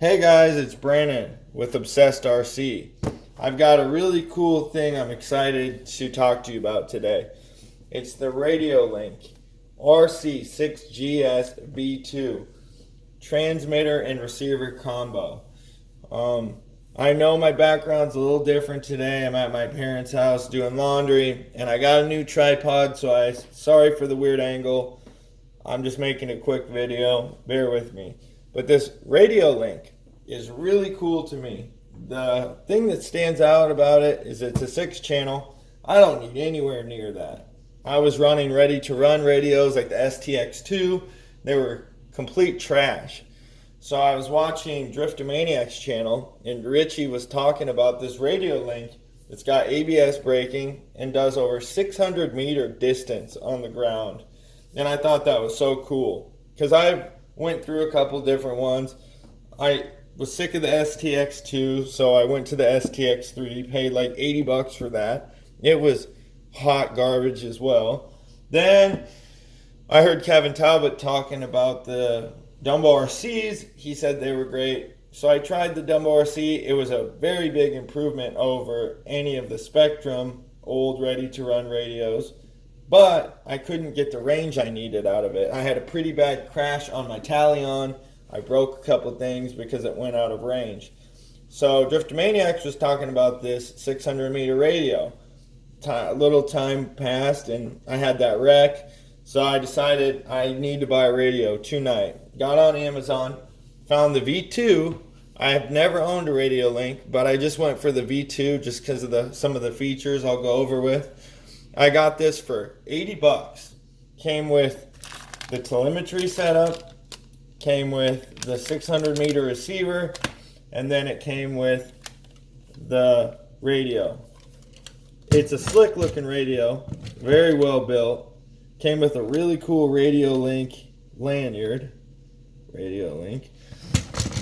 Hey guys, it's Brandon with Obsessed RC. I've got a really cool thing I'm excited to talk to you about today. It's the Radiolink RC6GS-B2 transmitter and receiver combo. Um, I know my background's a little different today. I'm at my parents' house doing laundry, and I got a new tripod, so sorry for the weird angle. I'm just making a quick video. Bear with me. But this Radiolink is really cool to me. The thing that stands out about it is it's a 6 channel. I don't need anywhere near that. I was running ready to run radios like the STX2. They were complete trash. So I was watching Driftomaniac's channel, and Richie was talking about this Radiolink that's got ABS braking and does over 600-meter distance on the ground. And I thought that was so cool because I went through a couple different ones. I was sick of the STX2, so I went to the STX3, paid like $80 for that. It was hot garbage as well. Then I heard Kevin Talbot talking about the Dumbo RCs. He said they were great. So I tried the Dumbo RC. It was a very big improvement over any of the Spectrum old ready to run radios. But I couldn't get the range I needed out of it. I had a pretty bad crash on my Talion. I broke a couple things because it went out of range. So Driftomaniacs was talking about this 600-meter radio. A little time passed and I had that wreck. So I decided I need to buy a radio tonight. Got on Amazon, found the V2. I have never owned a Radiolink, but I just went for the V2 just because of some of the features I'll go over with. I got this for $80. Came with the telemetry setup, came with the 600-meter receiver, and then it came with the radio. It's a slick looking radio, very well built. Came with a really cool Radiolink lanyard. Radiolink.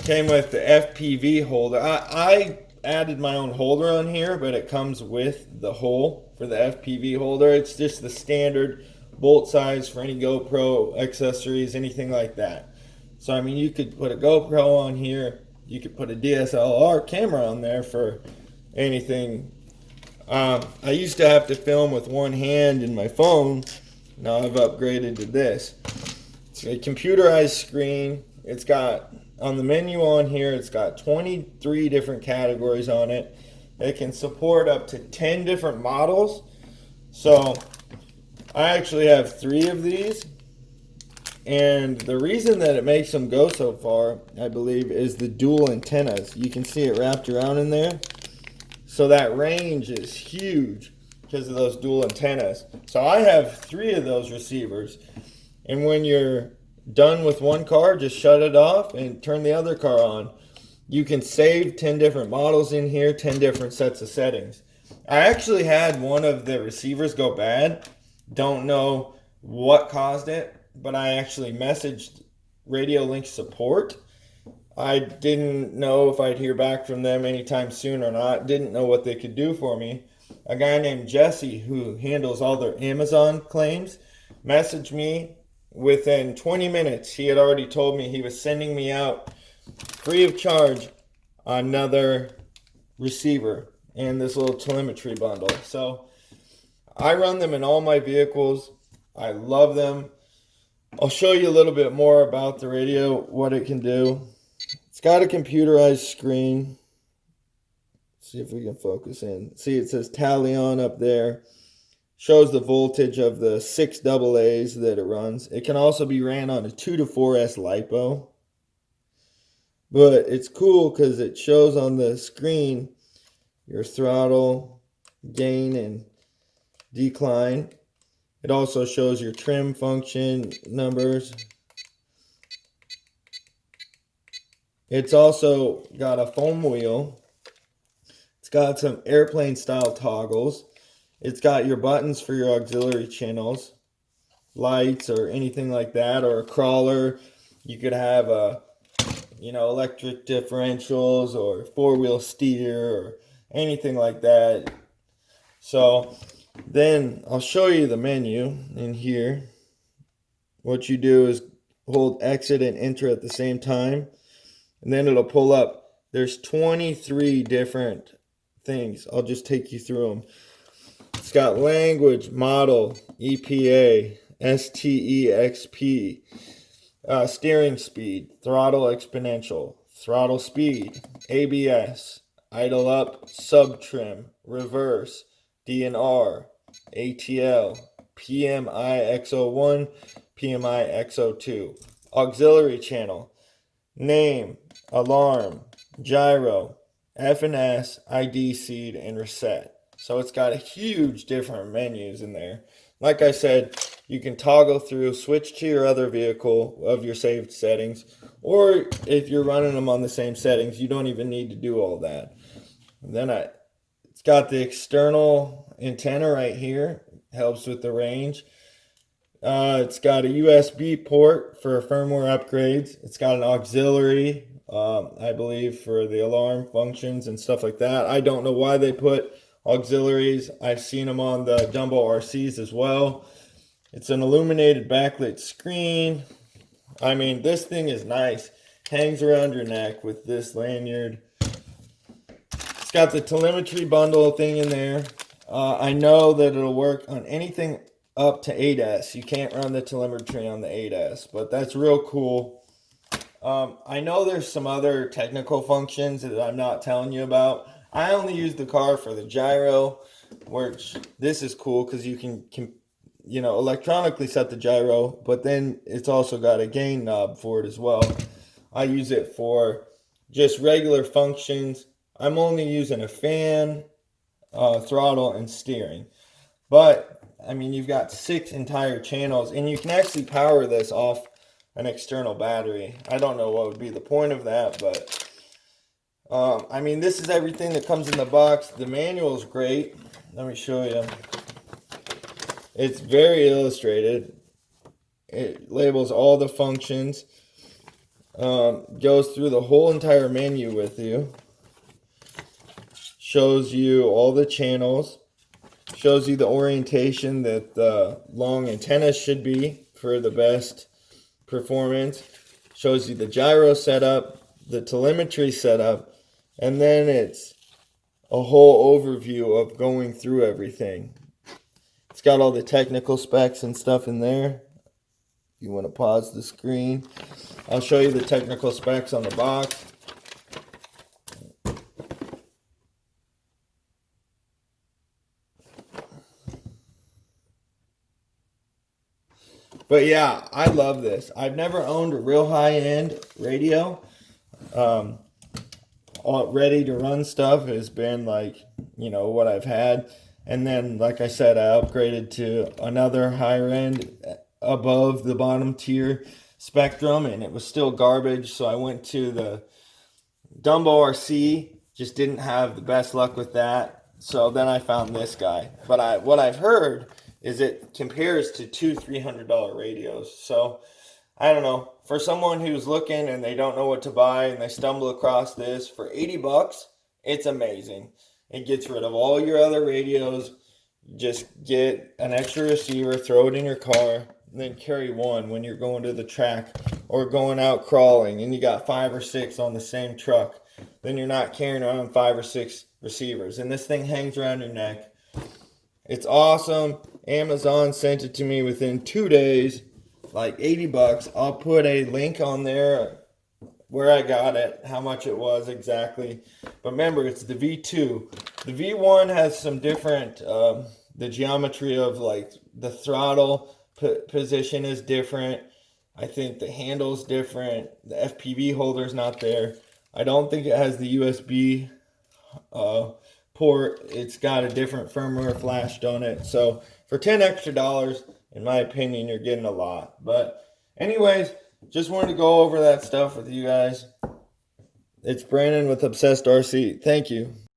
Came with the FPV holder. I added my own holder on here, but it comes with the hole for the FPV holder. It's just the standard bolt size for any GoPro accessories, anything like that. So I mean, you could put a GoPro on here, you could put a DSLR camera on there for anything. I used to have to film with one hand in my phone. Now I've upgraded to this. It's a computerized screen. It's got, on the menu on here, it's got 23 different categories on it. It can support up to 10 different models. So I actually have 3 of these. And the reason that it makes them go so far, I believe, is the dual antennas. You can see it wrapped around in there. So that range is huge because of those dual antennas. So I have 3 of those receivers. And when you're done with one car, just shut it off and turn the other car on. You can save 10 different models in here, 10 different sets of settings. I actually had one of the receivers go bad. Don't know what caused it, but I actually messaged Radiolink support. I didn't know if I'd hear back from them anytime soon or not. Didn't know what they could do for me. A guy named Jesse, who handles all their Amazon claims, messaged me. Within 20 minutes, he had already told me he was sending me out free of charge another receiver and this little telemetry bundle. So I run them in all my vehicles. I love them. I'll show you a little bit more about the radio, what it can do. It's got a computerized screen. Let's see if we can focus in. See, it says Talion up there. Shows the voltage of the 6 AA's that it runs. It can also be ran on a 2 to 4S LiPo. But it's cool because it shows on the screen your throttle, gain, and decline. It also shows your trim function numbers. It's also got a foam wheel. It's got some airplane style toggles. It's got your buttons for your auxiliary channels, lights or anything like that, or a crawler. You could have electric differentials or 4-wheel steer or anything like that. So then I'll show you the menu in here. What you do is hold exit and enter at the same time. and then it'll pull up. There's 23 different things. I'll just take you through them. It's got language, model, EPA, STEXP, steering speed, throttle exponential, throttle speed, ABS, idle up, sub trim, reverse, DNR, ATL, PMI X01, PMI X02, auxiliary channel, name, alarm, gyro, F&S, ID seed, and reset. So it's got a huge different menus in there. Like I said, you can toggle through, switch to your other vehicle of your saved settings, or if you're running them on the same settings, you don't even need to do all that. And then it's got the external antenna right here, helps with the range. It's got a USB port for firmware upgrades. It's got an auxiliary, I believe, for the alarm functions and stuff like that. I don't know why they put auxiliaries. I've seen them on the Dumbo RCs as well. It's an illuminated backlit screen. I mean, this thing is nice. Hangs around your neck with this lanyard. It's got the telemetry bundle thing in there. I know that it'll work on anything up to 8S. You can't run the telemetry on the 8S, but that's real cool. I know there's some other technical functions that I'm not telling you about. I only use the car for the gyro, which this is cool because you can electronically set the gyro, but then it's also got a gain knob for it as well. I use it for just regular functions. I'm only using a fan, throttle, and steering. But, I mean, you've got 6 entire channels, and you can actually power this off an external battery. I don't know what would be the point of that, but I mean, this is everything that comes in the box. The manual is great. Let me show you. It's very illustrated. It labels all the functions. Goes through the whole entire menu with you. Shows you all the channels. Shows you the orientation that the long antenna should be for the best performance. Shows you the gyro setup, the telemetry setup, and then it's a whole overview of going through everything. It's got all the technical specs and stuff in there. If you want to pause the screen, I'll show you the technical specs on the box. But yeah, I love this. I've never owned a real high-end radio. Ready to run stuff has been like, what I've had. And then, like I said, I upgraded to another higher end above the bottom tier Spectrum, and it was still garbage. So I went to the Dumbo RC, just didn't have the best luck with that. So then I found this guy. But what I've heard is it compares to $200-$300 radios. So I don't know. For someone who's looking and they don't know what to buy and they stumble across this for $80, it's amazing. It gets rid of all your other radios. Just get an extra receiver, throw it in your car, and then carry one when you're going to the track or going out crawling and you got 5 or 6 on the same truck. Then you're not carrying around 5 or 6 receivers. And this thing hangs around your neck. It's awesome. Amazon sent it to me within 2 days, like $80. I'll put a link on there where I got it, how much it was exactly. But remember, it's the V2. The V1 has some different, the geometry of like the throttle position is different. I think the handle's different. The FPV holder's not there. I don't think it has the USB port. It's got a different firmware flashed on it. So for $10 extra, in my opinion, you're getting a lot. But anyways, just wanted to go over that stuff with you guys. It's Brandon with Obsessed RC. Thank you.